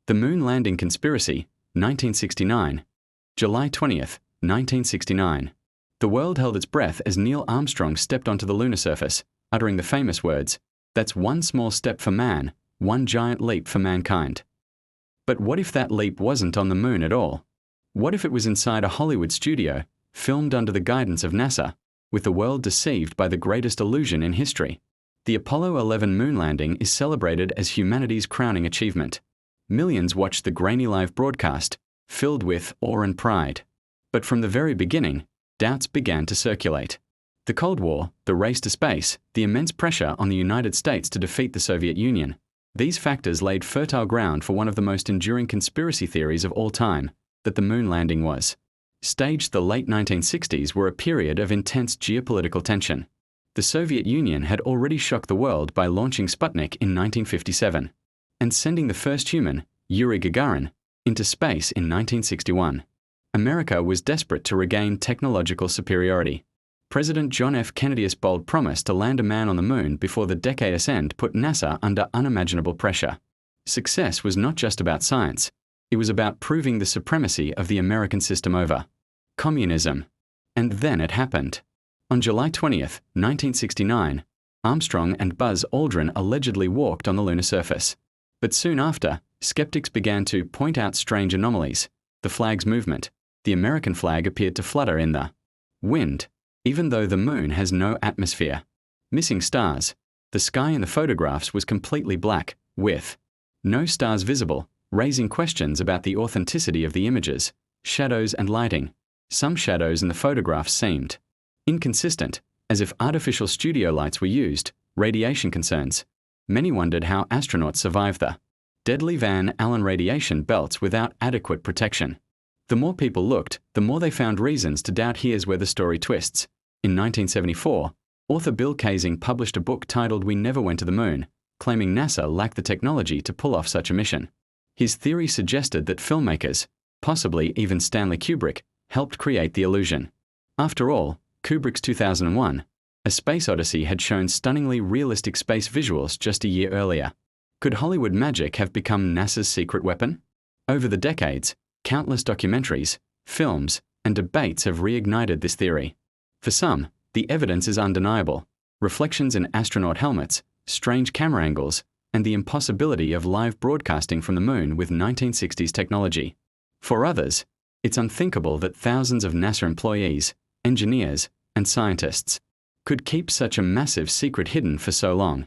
The Moon Landing Conspiracy, 1969. July 20th, 1969. The world held its breath as Neil Armstrong stepped onto the lunar surface, uttering the famous words, "That's one small step for man, one giant leap for mankind." But what if that leap wasn't on the moon at all? What if it was inside a Hollywood studio, filmed under the guidance of NASA, with the world deceived by the greatest illusion in history? The Apollo 11 moon landing is celebrated as humanity's crowning achievement. Millions watched the grainy live broadcast, filled with awe and pride. But from the very beginning, doubts began to circulate. The Cold War, the race to space, the immense pressure on the United States to defeat the Soviet Union. These factors laid fertile ground for one of the most enduring conspiracy theories of all time, that the moon landing was staged. The late 1960s were a period of intense geopolitical tension. The Soviet Union had already shocked the world by launching Sputnik in 1957 and sending the first human, Yuri Gagarin, into space in 1961. America was desperate to regain technological superiority. President John F. Kennedy's bold promise to land a man on the moon before the decade's end put NASA under unimaginable pressure. Success was not just about science. It was about proving the supremacy of the American system over communism. And then it happened. On July 20th, 1969, Armstrong and Buzz Aldrin allegedly walked on the lunar surface. But soon after, skeptics began to point out strange anomalies. The flag's movement. The American flag appeared to flutter in the wind, even though the moon has no atmosphere. Missing stars. The sky in the photographs was completely black, with no stars visible, raising questions about the authenticity of the images, shadows and lighting. Some shadows in the photographs seemed inconsistent, as if artificial studio lights were used. Radiation concerns. Many wondered how astronauts survived the deadly Van Allen radiation belts without adequate protection. The more people looked, the more they found reasons to doubt. Here's where the story twists. In 1974, author Bill Kaysing published a book titled We Never Went to the Moon, claiming NASA lacked the technology to pull off such a mission. His theory suggested that filmmakers, possibly even Stanley Kubrick, helped create the illusion. After all, Kubrick's 2001, A Space Odyssey had shown stunningly realistic space visuals just a year earlier. Could Hollywood magic have become NASA's secret weapon? Over the decades, countless documentaries, films, and debates have reignited this theory. For some, the evidence is undeniable. Reflections in astronaut helmets, strange camera angles, and the impossibility of live broadcasting from the moon with 1960s technology. For others, it's unthinkable that thousands of NASA employees, engineers, and scientists could keep such a massive secret hidden for so long.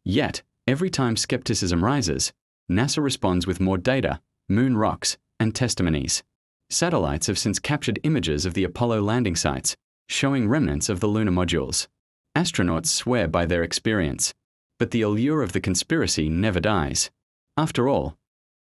Yet, every time skepticism rises, NASA responds with more data, moon rocks, and testimonies. Satellites have since captured images of the Apollo landing sites, showing remnants of the lunar modules. Astronauts swear by their experience. But the allure of the conspiracy never dies. After all,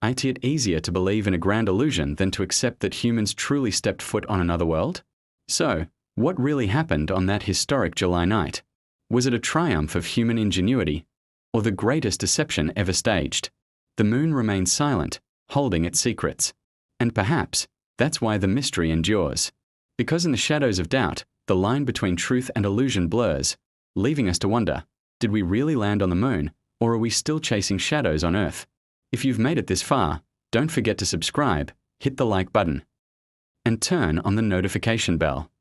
ain't it easier to believe in a grand illusion than to accept that humans truly stepped foot on another world? So, what really happened on that historic July night? Was it a triumph of human ingenuity, or the greatest deception ever staged? The moon remains silent, holding its secrets. And perhaps, that's why the mystery endures. Because in the shadows of doubt, the line between truth and illusion blurs, leaving us to wonder, did we really land on the moon, or are we still chasing shadows on Earth? If you've made it this far, don't forget to subscribe, hit the like button, and turn on the notification bell.